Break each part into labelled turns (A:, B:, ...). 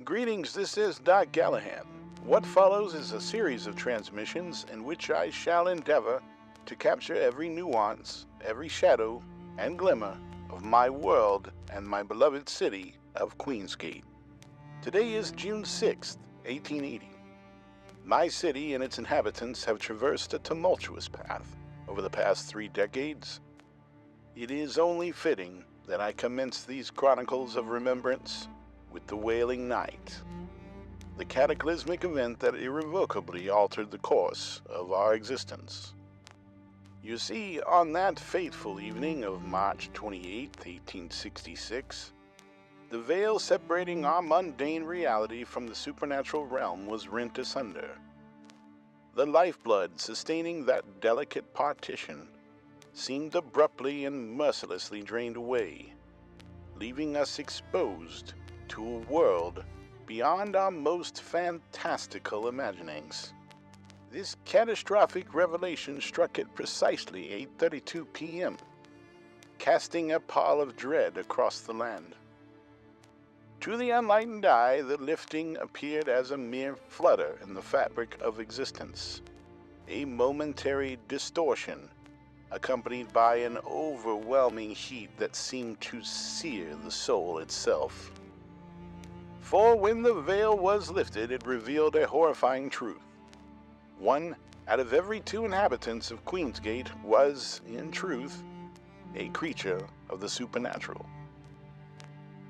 A: Greetings, this is Doc Gallahan. What follows is a series of transmissions in which I shall endeavor to capture every nuance, every shadow and glimmer of my world and my beloved city of Queensgate. Today is June 6th, 1880. My city and its inhabitants have traversed a tumultuous path over the past 3 decades. It is only fitting that I commence these chronicles of remembrance with the Wailing Night, the cataclysmic event that irrevocably altered the course of our existence. You see, on that fateful evening of March 28, 1866, the veil separating our mundane reality from the supernatural realm was rent asunder. The lifeblood sustaining that delicate partition seemed abruptly and mercilessly drained away, leaving us exposed to a world beyond our most fantastical imaginings. This catastrophic revelation struck at precisely 8:32 p.m., casting a pall of dread across the land. To the unenlightened eye, the lifting appeared as a mere flutter in the fabric of existence, a momentary distortion accompanied by an overwhelming heat that seemed to sear the soul itself. For when the veil was lifted, it revealed a horrifying truth. 1 out of every 2 inhabitants of Queensgate was, in truth, a creature of the supernatural.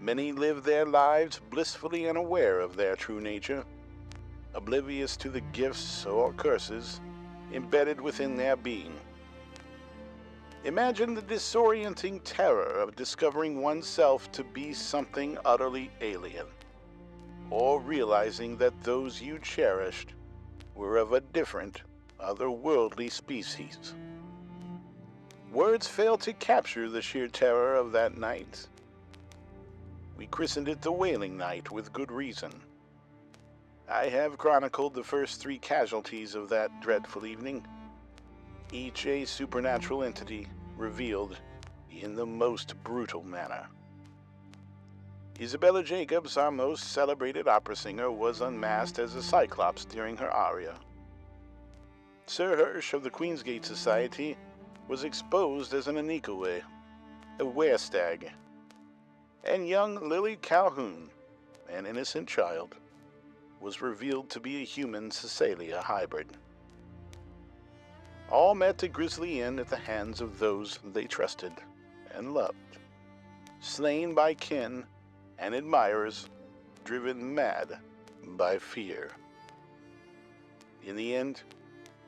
A: Many lived their lives blissfully unaware of their true nature, oblivious to the gifts or curses embedded within their being. Imagine the disorienting terror of discovering oneself to be something utterly alien, or realizing that those you cherished were of a different, otherworldly species. Words fail to capture the sheer terror of that night. We christened it the Wailing Night with good reason. I have chronicled the first 3 casualties of that dreadful evening, each a supernatural entity revealed in the most brutal manner. Isabella Jacobs, our most celebrated opera singer, was unmasked as a cyclops during her aria. Sir Hirsch of the Queensgate Society was exposed as an Anikowe, a werestag, and young Lily Calhoun, an innocent child, was revealed to be a human Cecilia hybrid. All met a grisly end at the hands of those they trusted and loved, slain by kin and admirers, driven mad by fear. In the end,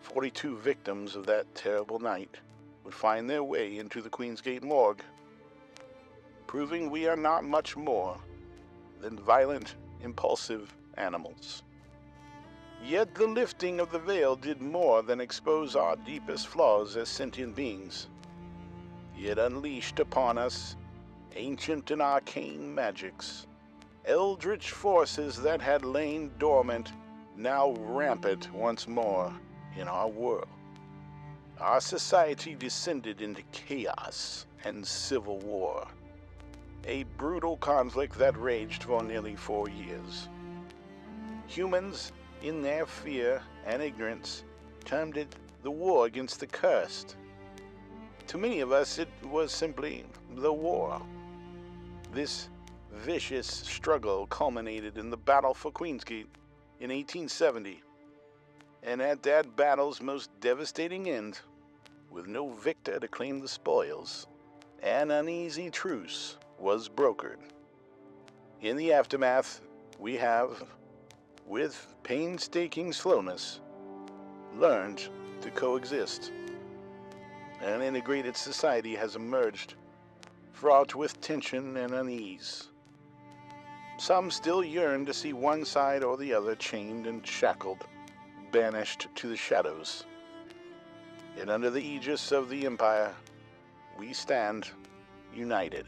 A: 42 victims of that terrible night would find their way into the Queensgate morgue, proving we are not much more than violent, impulsive animals. Yet the lifting of the veil did more than expose our deepest flaws as sentient beings. It unleashed upon us ancient and arcane magics, eldritch forces that had lain dormant, now rampant once more in our world. Our society descended into chaos and civil war, a brutal conflict that raged for nearly 4 years. Humans, in their fear and ignorance, termed it the war against the cursed. To many of us, it was simply the war. This vicious struggle culminated in the battle for Queensgate in 1870, and at that battle's most devastating end, with no victor to claim the spoils, an uneasy truce was brokered. In the aftermath, we have, with painstaking slowness, learned to coexist. An integrated society has emerged, fraught with tension and unease. Some still yearn to see one side or the other chained and shackled, banished to the shadows. Yet under the aegis of the Empire, we stand united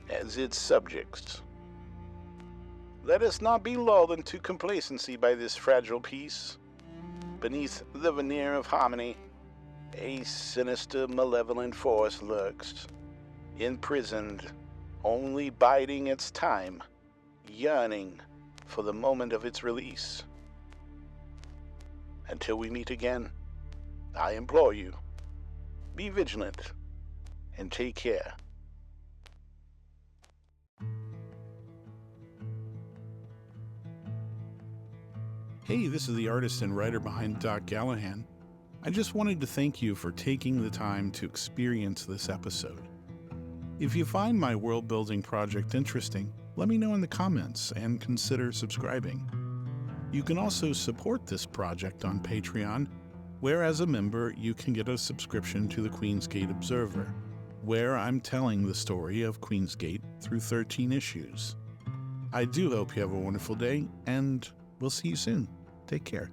A: as its subjects. Let us not be lulled into complacency by this fragile peace. Beneath the veneer of harmony, a sinister, malevolent force lurks, imprisoned, only biding its time, yearning for the moment of its release. Until we meet again, I implore you, be vigilant and take care.
B: Hey, this is the artist and writer behind Doc Gallahan. I just wanted to thank you for taking the time to experience this episode. If you find my world-building project interesting, let me know in the comments and consider subscribing. You can also support this project on Patreon, where as a member you can get a subscription to the Queensgate Observer, where I'm telling the story of Queensgate through 13 issues. I do hope you have a wonderful day, and we'll see you soon. Take care.